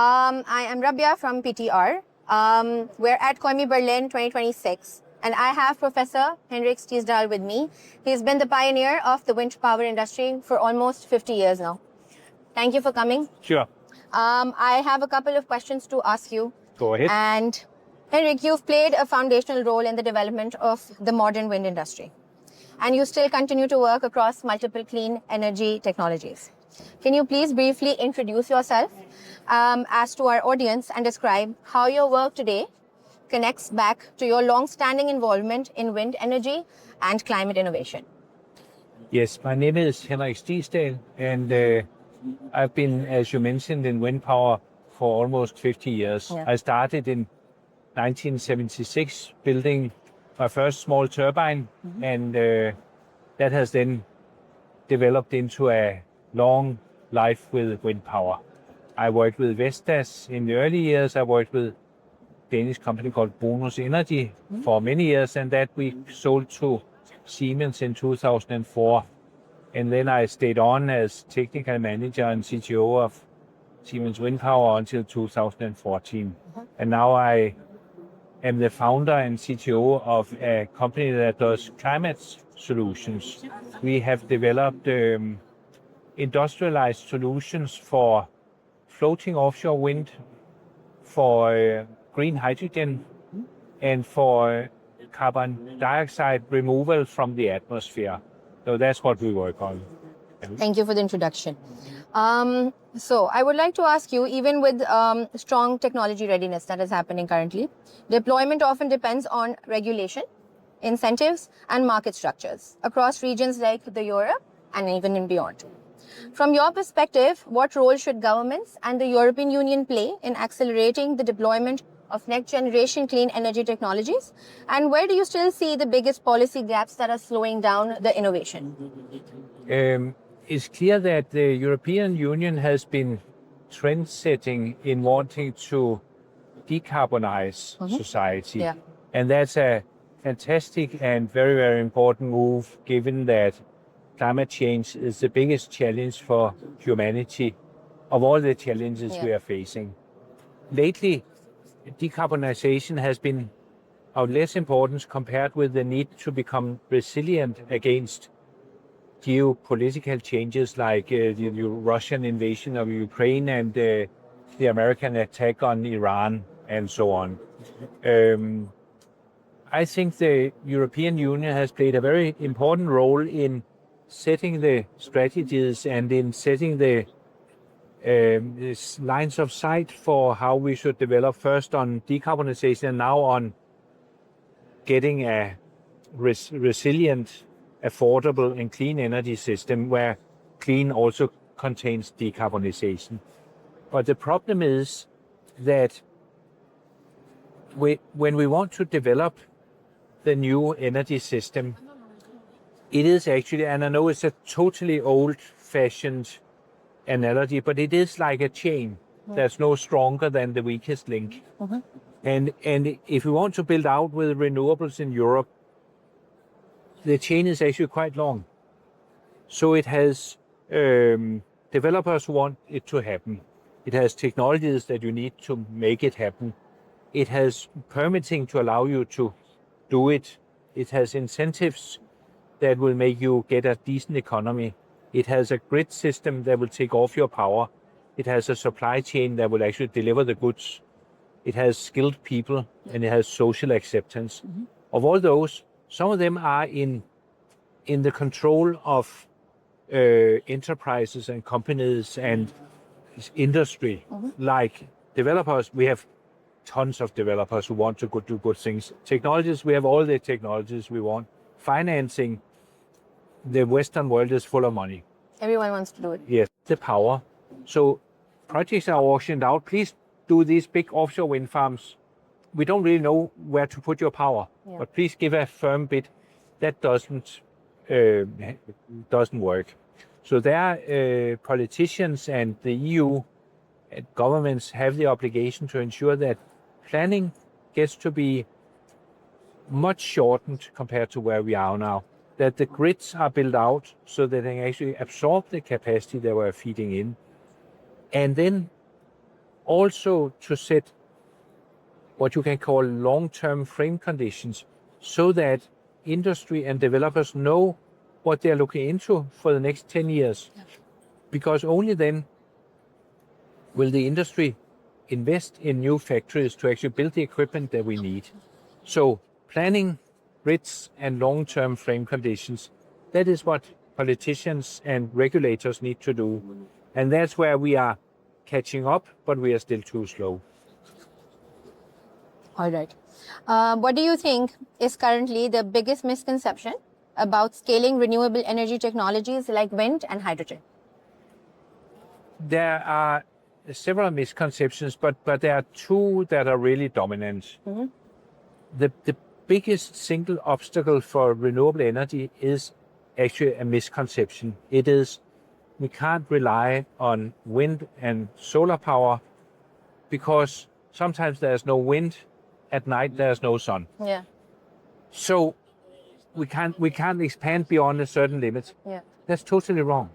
I am Rabia from PTR. We're at CWIEME Berlin 2026, and I have Professor Henrik Stiesdal with me. He's been the pioneer of the wind power industry for almost 50 years now. Thank you for coming. Sure. I have a couple of questions to ask you. Go ahead. And Henrik, you've played a foundational role in the development of the modern wind industry, and you still continue to work across multiple clean energy technologies. Can you please briefly introduce yourself as to our audience and describe how your work today connects back to your long-standing involvement in wind energy and climate innovation? Yes, my name is Henrik Stiesdal, and I've been, as you mentioned, in wind power for almost 50 years. Yeah. I started in 1976 building my first small turbine, and that has then developed into a long life with wind power. I worked with Vestas in the early years. I worked with a Danish company called Bonus Energy for many years, and that we sold to Siemens in 2004. And then I stayed on as technical manager and CTO of Siemens Wind Power until 2014. And now I am the founder and CTO of a company that does climate solutions. We have developed industrialized solutions for floating offshore wind, for green hydrogen, and for carbon dioxide removal from the atmosphere. So that's what we work on. Thank you for the introduction. So I would like to ask you, even with strong technology readiness that is happening currently, deployment often depends on regulation, incentives, and market structures across regions like the Europe and even in beyond. From your perspective, what role should governments and the European Union play in accelerating the deployment of next-generation clean energy technologies? And where do you still see the biggest policy gaps that are slowing down the innovation? It's clear that the European Union has been trend-setting in wanting to decarbonize society. Yeah. And that's a fantastic and very, very important move, given that climate change is the biggest challenge for humanity of all the challenges we are facing. Lately, decarbonization has been of less importance compared with the need to become resilient against geopolitical changes like the Russian invasion of Ukraine and the American attack on Iran and so on. I think the European Union has played a very important role in setting the strategies and in setting the lines of sight for how we should develop, first on decarbonization and now on getting a resilient, affordable and clean energy system where clean also contains decarbonization. But the problem is that when we want to develop the new energy system, it is actually, and I know it's a totally old-fashioned analogy, but it is like a chain that's no stronger than the weakest link. And if we want to build out with renewables in Europe, the chain is actually quite long. So it has developers who want it to happen. It has technologies that you need to make it happen. It has permitting to allow you to do it. It has incentives that will make you get a decent economy. It has a grid system that will take off your power. It has a supply chain that will actually deliver the goods. It has skilled people, and it has social acceptance. Of all those, some of them are in the control of enterprises and companies and industry. Like developers, we have tons of developers who want to do good things. Technologies, we have all the technologies we want. Financing, the Western world is full of money. Everyone wants to do it. Yes, the power. So projects are auctioned out. Please do these big offshore wind farms. We don't really know where to put your power, but please give a firm bid. That doesn't work. So there, politicians and the EU and governments have the obligation to ensure that planning gets to be much shortened compared to where we are now. That the grids are built out so that they can actually absorb the capacity that we're feeding in. And then also to set what you can call long-term frame conditions so that industry and developers know what they're looking into for the next 10 years. Because only then will the industry invest in new factories to actually build the equipment that we need. So planning, grids, and long-term frame conditions, that is what politicians and regulators need to do. And that's where we are catching up, but we are still too slow. All right. What do you think is currently the biggest misconception about scaling renewable energy technologies like wind and hydrogen? There are several misconceptions, but there are two that are really dominant. Mm-hmm. The biggest single obstacle for renewable energy is actually a misconception. It is we can't rely on wind and solar power because sometimes there's no wind, at night there's no sun. Yeah. So we can't expand beyond a certain limit. Yeah. That's totally wrong.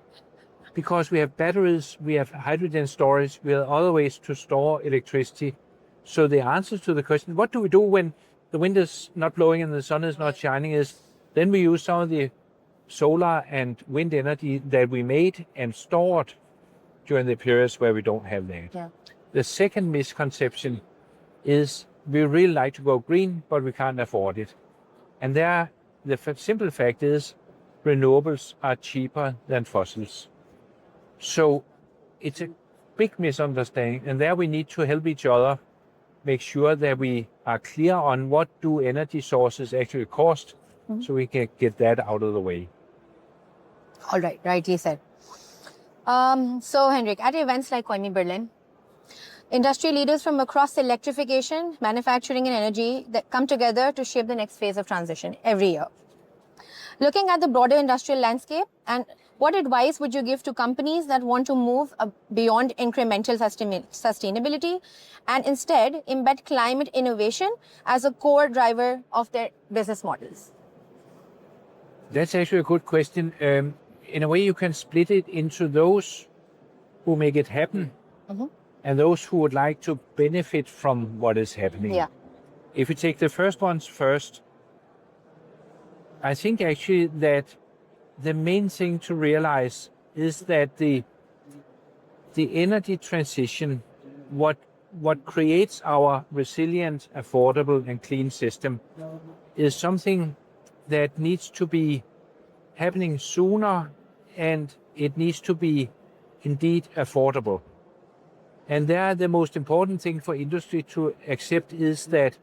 Because we have batteries, we have hydrogen storage, we have other ways to store electricity. So the answer to the question, what do we do when the wind is not blowing and the sun is not shining, is then we use some of the solar and wind energy that we made and stored during the periods where we don't have that. Yeah. The second misconception is we really like to go green, but we can't afford it. And there, the simple fact is renewables are cheaper than fossils. So it's a big misunderstanding, and there we need to help each other make sure that we are clear on what do energy sources actually cost, so we can get that out of the way. All right, rightly said. So, Henrik, at events like CWIEME Berlin, industry leaders from across electrification, manufacturing, and energy that come together to shape the next phase of transition every year. Looking at the broader industrial landscape, and what advice would you give to companies that want to move beyond incremental sustainability and instead embed climate innovation as a core driver of their business models? That's actually a good question. In a way, you can split it into those who make it happen and those who would like to benefit from what is happening. Yeah. If we take the first ones first, I think actually that the main thing to realize is that the energy transition, what creates our resilient, affordable, and clean system, is something that needs to be happening sooner, and it needs to be indeed affordable. And there, the most important thing for industry to accept is that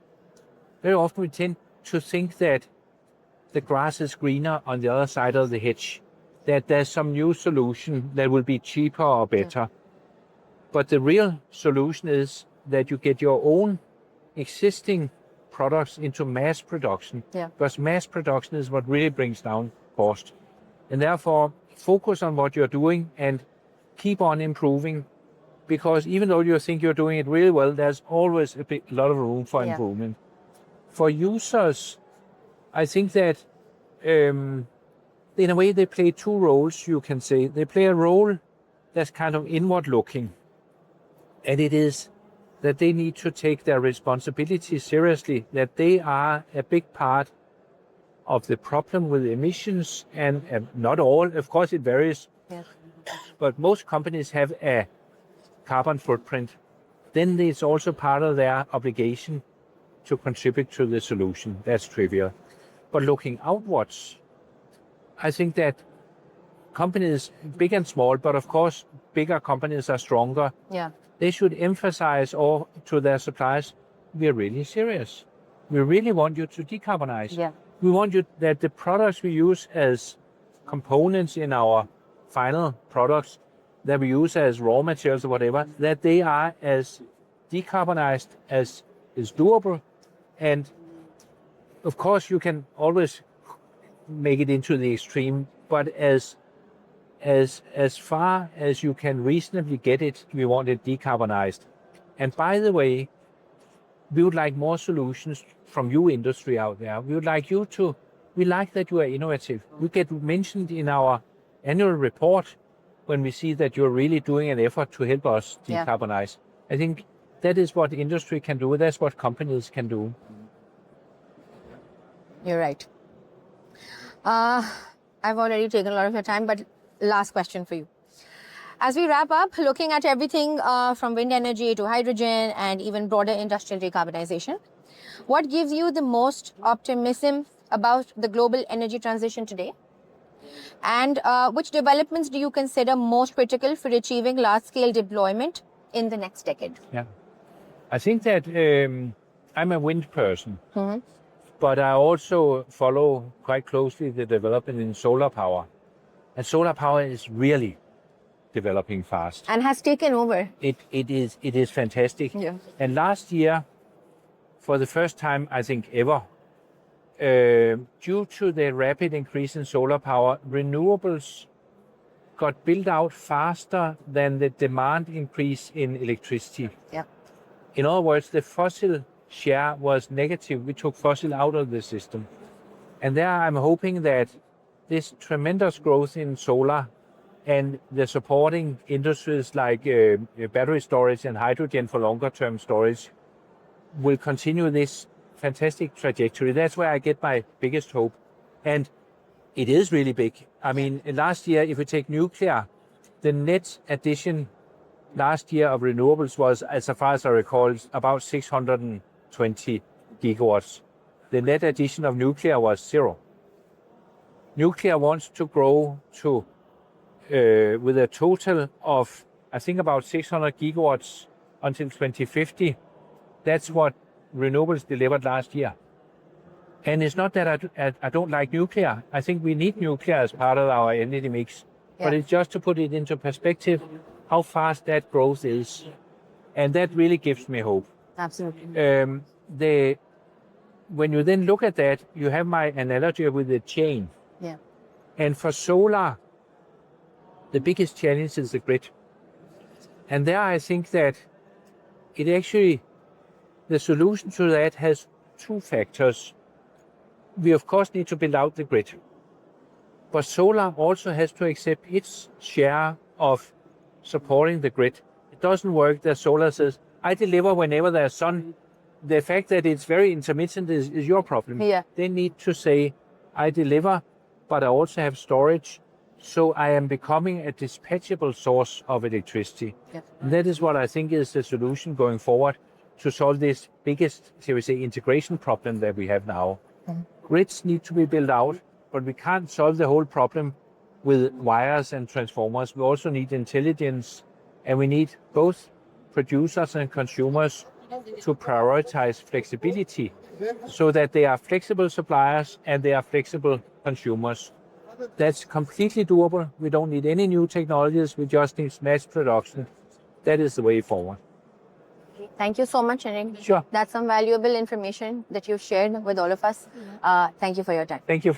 very often we tend to think that the grass is greener on the other side of the hedge, that there's some new solution that will be cheaper or better. Yeah. But the real solution is that you get your own existing products into mass production, because mass production is what really brings down cost. And therefore, focus on what you're doing and keep on improving, because even though you think you're doing it really well, there's always a lot of room for improvement. For users, I think that in a way they play two roles, you can say. They play a role that's kind of inward looking, and it is that they need to take their responsibility seriously, that they are a big part of the problem with emissions, and not all, of course it varies, but most companies have a carbon footprint. Then it's also part of their obligation to contribute to the solution. That's trivial. But looking outwards, I think that companies, big and small, but of course bigger companies are stronger. Yeah. They should emphasize to their suppliers, we're really serious. We really want you to decarbonize. Yeah. We want you that the products we use as components in our final products, that we use as raw materials or whatever, that they are as decarbonized as is doable. And of course, you can always make it into the extreme, but as far as you can reasonably get it, we want it decarbonized. And by the way, we would like more solutions from you, industry out there. We would like you to, we like that you are innovative. You get mentioned in our annual report when we see that you're really doing an effort to help us decarbonize. I think that is what industry can do. That's what companies can do. You're right. I've already taken a lot of your time, but last question for you. As we wrap up, looking at everything from wind energy to hydrogen and even broader industrial decarbonization, what gives you the most optimism about the global energy transition today? And which developments do you consider most critical for achieving large-scale deployment in the next decade? Yeah, I think that I'm a wind person, Mm-hmm. but I also follow quite closely the development in solar power. And solar power is really developing fast. And has taken over. It is fantastic. Yeah. And last year, for the first time, I think ever, due to the rapid increase in solar power, renewables got built out faster than the demand increase in electricity. Yeah. In other words, the fossil share was negative. We took fossil out of the system. And there I'm hoping that this tremendous growth in solar and the supporting industries like battery storage and hydrogen for longer term storage will continue this fantastic trajectory. That's where I get my biggest hope. And it is really big. I mean, last year, if we take nuclear, the net addition last year of renewables was, as far as I recall, about 620 gigawatts. The net addition of nuclear was 0. Nuclear wants to grow to, with a total of, I think, about 600 gigawatts until 2050. That's what renewables delivered last year. And it's not that I don't like nuclear. I think we need nuclear as part of our energy mix. Yeah. But it's just to put it into perspective, how fast that growth is. And that really gives me hope. Absolutely. When you then look at that, you have my analogy with the chain. Yeah. And for solar, the biggest challenge is the grid. And there I think that it actually, the solution to that has two factors. We of course need to build out the grid. But solar also has to accept its share of supporting the grid. It doesn't work that solar says, I deliver whenever there's sun. The fact that it's very intermittent is your problem. Yeah. They need to say, I deliver, but I also have storage. So I am becoming a dispatchable source of electricity. Yeah. And that is what I think is the solution going forward to solve this biggest, shall we say, integration problem that we have now. Grids need to be built out, but we can't solve the whole problem with wires and transformers. We also need intelligence, and we need both producers and consumers to prioritize flexibility so that they are flexible suppliers and they are flexible consumers. That's completely doable. We don't need any new technologies. We just need mass production. That is the way forward. Thank you so much, Henrik. Sure. That's some valuable information that you've shared with all of us. Thank you for your time. Thank you.